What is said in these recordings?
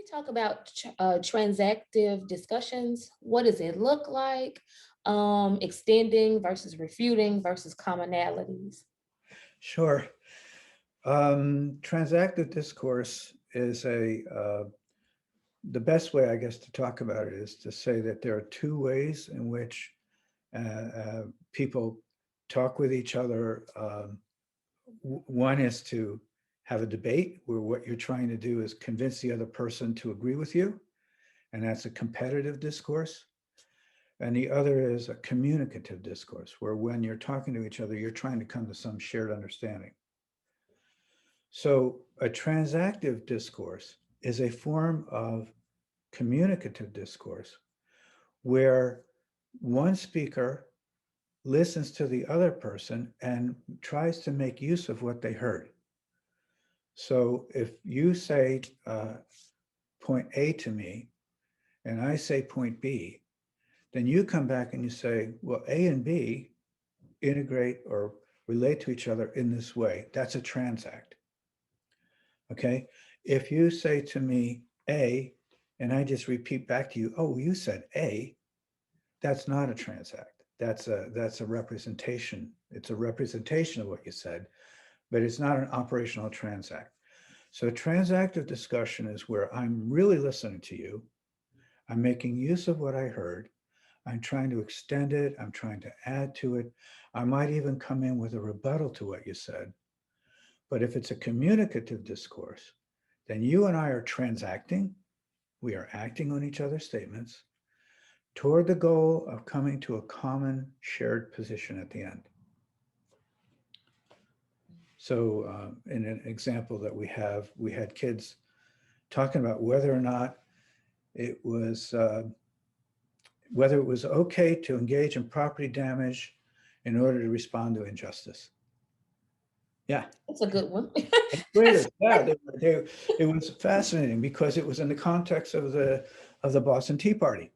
talk about transactive discussions? What does it look like? Extending versus refuting versus commonalities. Sure. Transactive discourse is the best way, I guess, to talk about it is to say that there are two ways in which people talk with each other. One is to have a debate where what you're trying to do is convince the other person to agree with you, and that's a competitive discourse. And the other is a communicative discourse, where when you're talking to each other, you're trying to come to some shared understanding. So a transactive discourse is a form of communicative discourse where one speaker listens to the other person and tries to make use of what they heard. So if you say point A to me and I say point B, then you come back and you say, well, A and B integrate or relate to each other in this way. That's a transact. Okay. If you say to me A, and I just repeat back to you, oh, you said A, that's not a transact. That's a representation. It's a representation of what you said, but it's not an operational transact. So transactive discussion is where I'm really listening to you. I'm making use of what I heard. I'm trying to extend it. I'm trying to add to it. I might even come in with a rebuttal to what you said. But if it's a communicative discourse, then you and I are transacting. We are acting on each other's statements toward the goal of coming to a common shared position at the end. So in an example that we had kids talking about it was whether it was okay to engage in property damage in order to respond to injustice. Yeah, That's a good one. graders. Yeah, it was fascinating because it was in the context of the Boston Tea Party.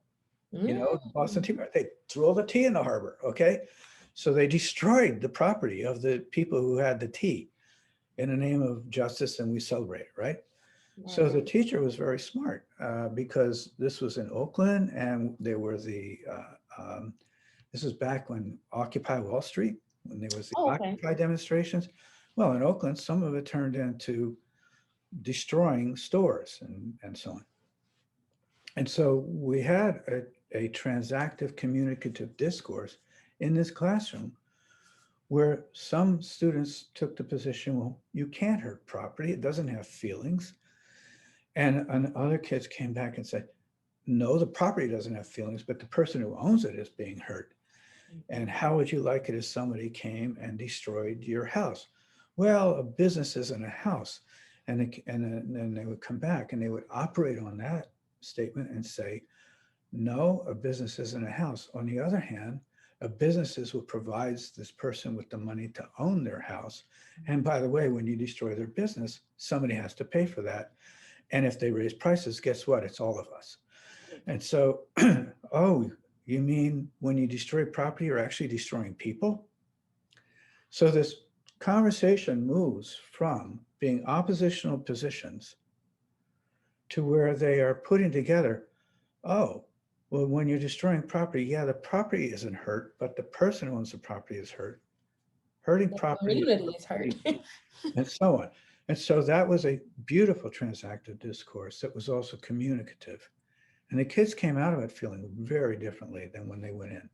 You know, the Boston Tea Mm. Party, they threw all the tea in the harbor. Okay, so they destroyed the property of the people who had the tea in the name of justice, and we celebrate it, right? So the Right. teacher was very smart because this was in Oakland, and there were this was back when Occupy Wall Street, when there was the Oh, okay. Occupy demonstrations. Well, in Oakland, some of it turned into destroying stores and so on. And so we had a transactive communicative discourse in this classroom where some students took the position, well, you can't hurt property, it doesn't have feelings. And other kids came back and said, no, the property doesn't have feelings, but the person who owns it is being hurt. And Mhm. how would you like it if somebody came and destroyed your house? Well, a business isn't a house. And then they would come back and they would operate on that statement and say, no, a business isn't a house. On the other hand, a business is what provides this person with the money to own their house. And by the way, when you destroy their business, somebody has to pay for that. And if they raise prices, guess what? It's all of us. And so, oh, you mean when you destroy property, you're actually destroying people? So this conversation moves from being oppositional positions to where they are putting together, oh, well, when you're destroying property, yeah, the property isn't hurt, but the person who owns the property is hurt. Hurting The property is community hurt is hurt. people, and so on. And so that was a beautiful transactive discourse that was also communicative. And the kids came out of it feeling very differently than when they went in.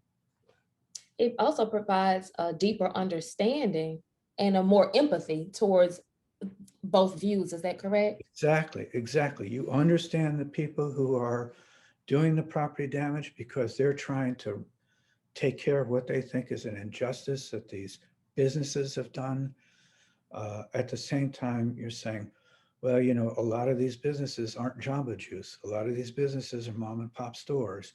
It also provides a deeper understanding and a more empathy towards both views. Is that correct? Exactly, exactly. You understand the people who are doing the property damage because they're trying to take care of what they think is an injustice that these businesses have done. At the same time, you're saying, well, you know, a lot of these businesses aren't Jamba Juice. A lot of these businesses are mom and pop stores,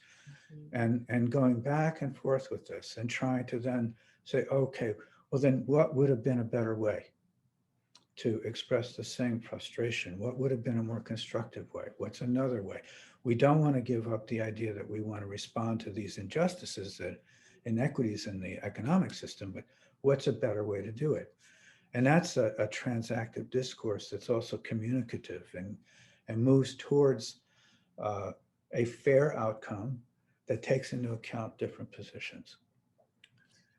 Mhm. and going back and forth with this and trying to then say, okay, well, then what would have been a better way to express the same frustration? What would have been a more constructive way? What's another way? We don't want to give up the idea that we want to respond to these injustices and inequities in the economic system, but what's a better way to do it? And that's a transactive discourse that's also communicative and moves towards uh, a fair outcome that takes into account different positions.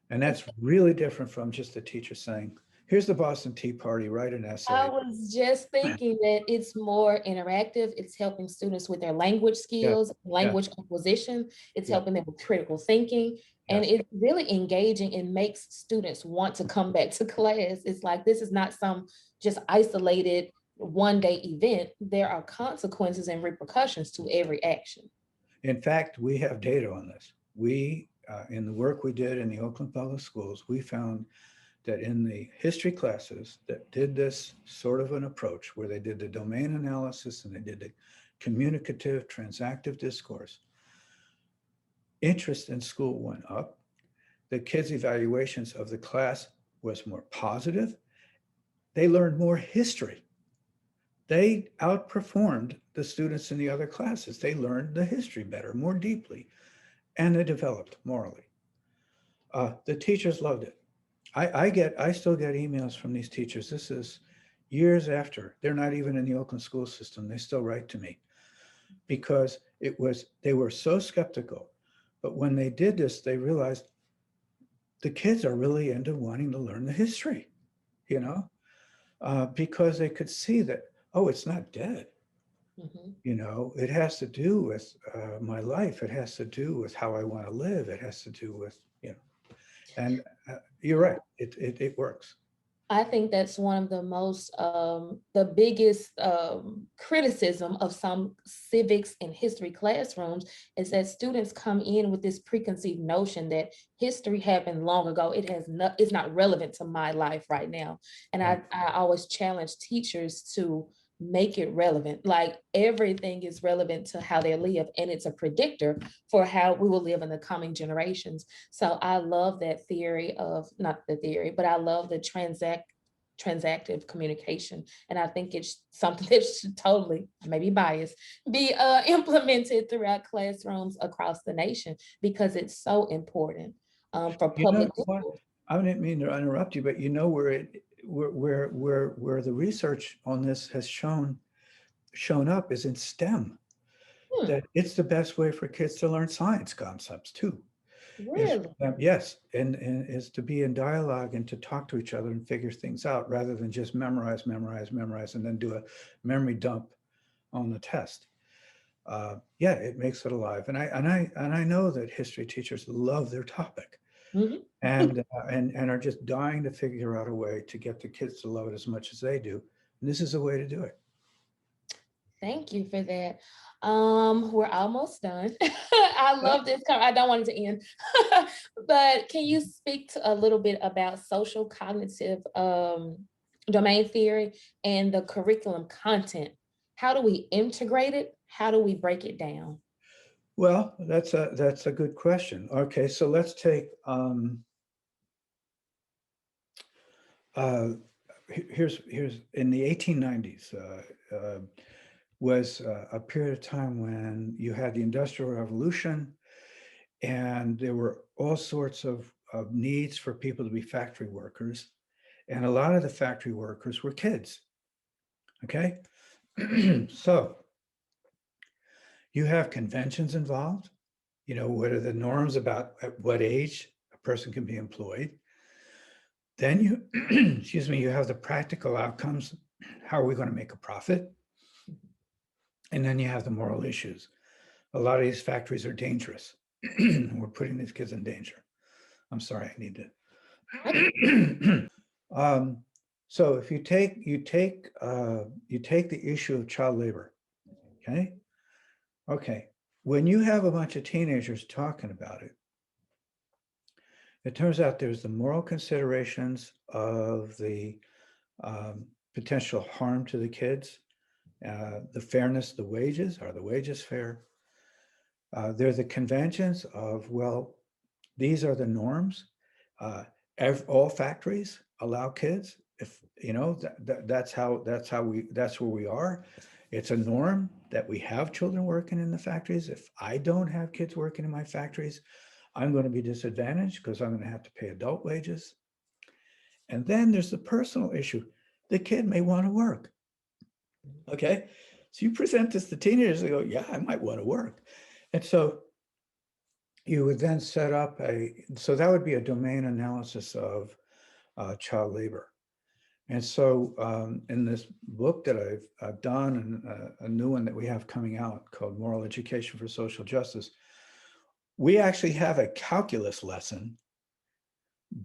And that's really different from just the teacher saying, here's the Boston Tea Party, write an I essay. was just thinking that it's more interactive. It's helping students with their language Yes, skills, yes, language acquisition. It's yes, helping them with critical thinking. And yes. it's really engaging and makes students want to come back to class. It's like this is not some just isolated one day event. There are consequences and repercussions to every action. In fact, we have data on this. In the work we did in the Oakland Public Schools, we found that in the history classes that did this sort of an approach, where they did the domain analysis and they did the communicative transactive discourse, interest in school went up. The kids' evaluations of the class was more positive. They learned more history. They outperformed the students in the other classes. They learned the history better, more deeply, and they developed morally. The teachers loved it. I still get emails from these teachers. This is years after. They're not even in the Oakland school system. They still write to me because they were so skeptical. But when they did this, they realized the kids are really into wanting to learn the history, you know, because they could see that, oh, it's not dead. Mhm. You know, it has to do with my life. It has to do with how I want to live. It has to do with, and you're right. It works. I think that's one of the most, the biggest criticism of some civics and history classrooms is that students come in with this preconceived notion that history happened long ago. It's not relevant to my life right now. And Right. I always challenge teachers to make it relevant. Like everything is relevant to how they live, and it's a predictor for how we will live in the coming generations. So I love that theory of, not the theory, but I love the transactive communication. And I think it's something that should totally, maybe biased, be implemented throughout classrooms across the nation because it's so important for You know public what? schools. I didn't mean to interrupt you, but you know where the research on this has shown up is in STEM. Hmm, That it's the best way for kids to learn science concepts too. Is really? yes, and is to be in dialogue and to talk to each other and figure things out rather than just memorize, and then do a memory dump on the test. Yeah, it makes it alive, and I know that history teachers love their topic Mhm. and are just dying to figure out a way to get the kids to love it as much as they do. And this is a way to do it. Thank you for that. We're almost done. I love this. I don't want it to end, but can you speak to a little bit about social cognitive domain theory and the curriculum content? How do we integrate it? How do we break it down? Well, that's a good question. Okay, so let's take uh, here's in the 1890s was a period of time when you had the Industrial Revolution, and there were all sorts of needs for people to be factory workers, and a lot of the factory workers were kids. Okay, so you have conventions involved. You know, what are the norms about at what age a person can be employed? Then you, excuse me, you have the practical outcomes. How are we going to make a profit? And then you have the moral issues. A lot of these factories are dangerous. We're putting these kids in danger. I'm sorry, I need to. So if you take the issue of child labor, okay, okay, when you have a bunch of teenagers talking about it, it turns out there's the moral considerations of the potential harm to the kids, the fairness, the wages, are the wages fair? There are the conventions of, well, these are the norms. Uh, all factories allow kids. If you know that's where we are. It's a norm that we have children working in the factories. If I don't have kids working in my factories, I'm going to be disadvantaged because I'm going to have to pay adult wages. And then there's the personal issue. The kid may want to work. Okay. So you present this to teenagers, they go, yeah, I might want to work. And so you would then set up so that would be a domain analysis of child labor. And so in this book that I've done, and a new one that we have coming out called Moral Education for Social Justice, we actually have a calculus lesson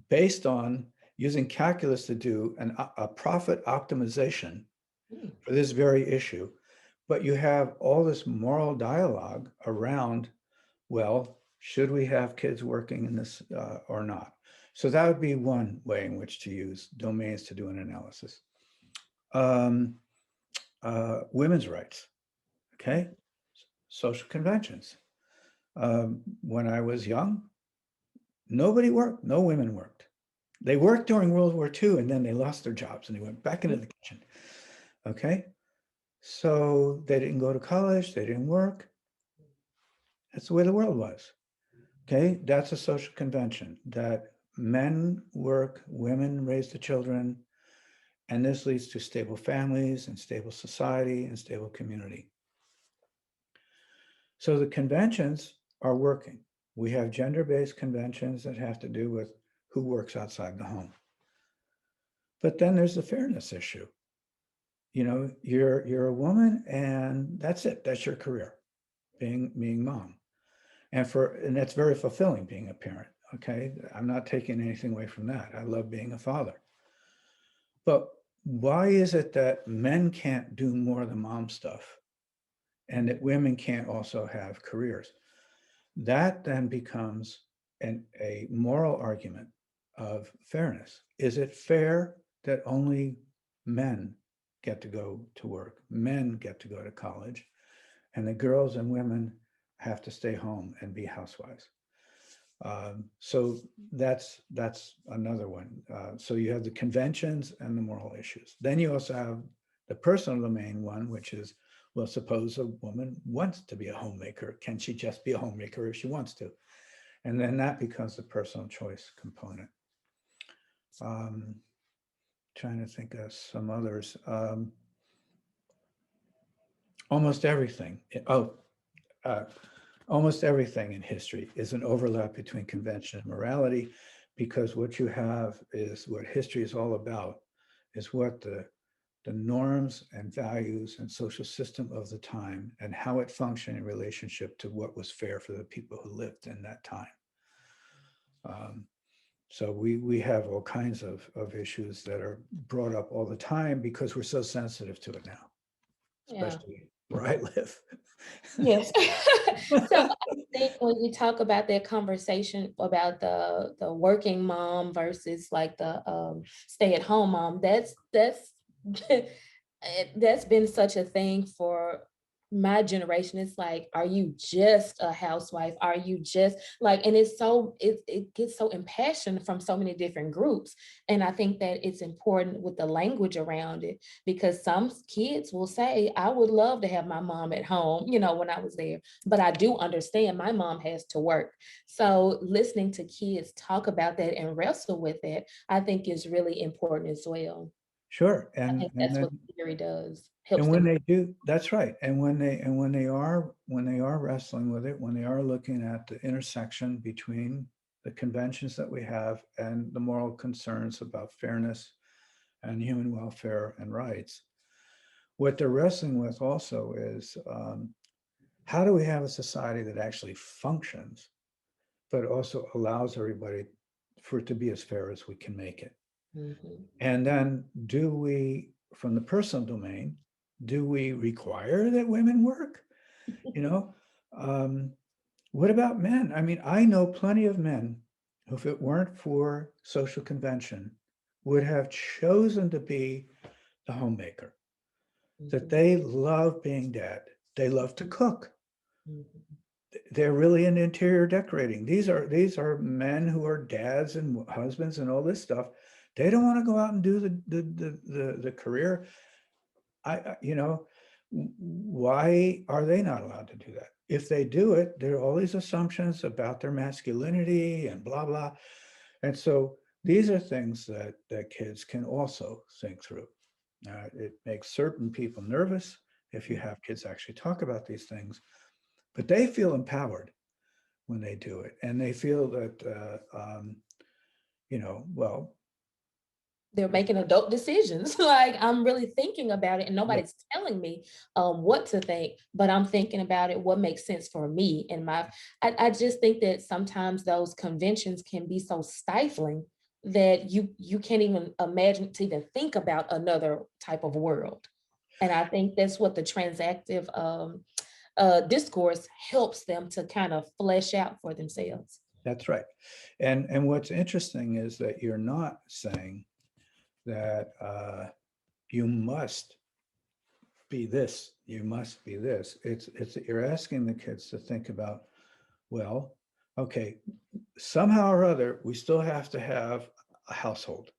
based on using calculus to do a profit optimization Mm. for this very issue. But you have all this moral dialogue around, well, should we have kids working in this or not? So that would be one way in which to use domains to do an analysis. Women's rights, okay? Social conventions. When I was young, nobody worked, no women worked. They worked during World War II, and then they lost their jobs and they went back into the kitchen, okay? So they didn't go to college, they didn't work. That's the way the world was, okay? That's a social convention, that men work, women raise the children, and this leads to stable families and stable society and stable community. So the conventions are working. We have gender-based conventions that have to do with who works outside the home. But then there's the fairness issue. You know, you're a woman and that's it. That's your career, being mom. And that's very fulfilling, being a parent. Okay. I'm not taking anything away from that. I love being a father. But why is it that men can't do more of the mom stuff and that women can't also have careers? That then becomes a moral argument of fairness. Is it fair that only men get to go to work, men get to go to college, and the girls and women have to stay home and be housewives? So that's another one. So you have the conventions and the moral issues. Then you also have the personal domain one, which is, well, suppose a woman wants to be a homemaker. Can she just be a homemaker if she wants to? And then that becomes the personal choice component. Trying to think of some others. Almost everything. Almost everything in history is an overlap between convention and morality, because what you have is what history is all about, is what the norms and values and social system of the time and how it functioned in relationship to what was fair for the people who lived in that time. So we have all kinds of issues that are brought up all the time because we're so sensitive to it now, Yeah. especially where I live. Yes. So I think when you talk about that conversation about the working mom versus like the stay-at-home mom, that's that's been such a thing for my generation. It's like, are you just a housewife? Are you just like, and it's so it gets so impassioned from so many different groups. And I think that it's important with the language around it, because some kids will say, I would love to have my mom at home, when I was there, but I do understand my mom has to work. So listening to kids talk about that and wrestle with it, I think is really important as well. Sure. I And think that's what theory does, helps and when them. they do, that's right. And when they are wrestling with it, when they are looking at the intersection between the conventions that we have and the moral concerns about fairness and human welfare and rights, what they're wrestling with also is, how do we have a society that actually functions, but also allows everybody for it to be as fair as we can make it? Mhm. And then do we, from the personal domain, do we require that women work? You know, um, what about men? I mean, I know plenty of men who, if it weren't for social convention, would have chosen to be the homemaker, that Mhm. they love being dad. They love to cook. Mhm. They're really into interior decorating. These are men who are dads and husbands and all this stuff. They don't want to go out and do the career. Why are they not allowed to do that? If they do it, there are all these assumptions about their masculinity and blah blah. And so these are things that kids can also think through. It makes certain people nervous, if you have kids actually talk about these things, but they feel empowered when they do it. And they feel that, well, They're making adult decisions. Like I'm really thinking about it, and yeah, nobody's telling me what to think, but I'm thinking about it, what makes sense for me and my. I just think that sometimes those conventions can be so stifling that you can't even imagine to even think about another type of world. And I think that's what the transactive discourse helps them to kind of flesh out for themselves. that's right. And what's interesting is that you're not saying that you must be this, you must be this. It's you're asking the kids to think about, well, okay, somehow or other, we still have to have a household,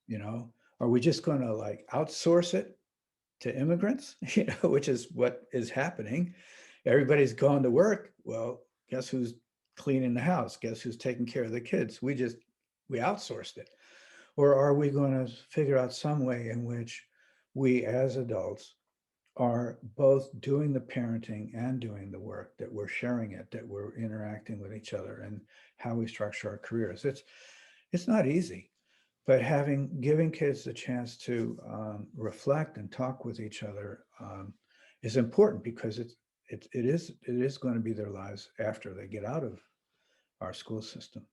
you know? Are we just going to like outsource it to immigrants, which is what is happening? Everybody's gone to work. Well, guess who's cleaning the house? Guess who's taking care of the kids? We outsourced it. Or are we going to figure out some way in which we as adults are both doing the parenting and doing the work, that we're sharing it, that we're interacting with each other, and how we structure our careers? It's not easy, but giving kids the chance to reflect and talk with each other is important, because it is going to be their lives after they get out of our school system.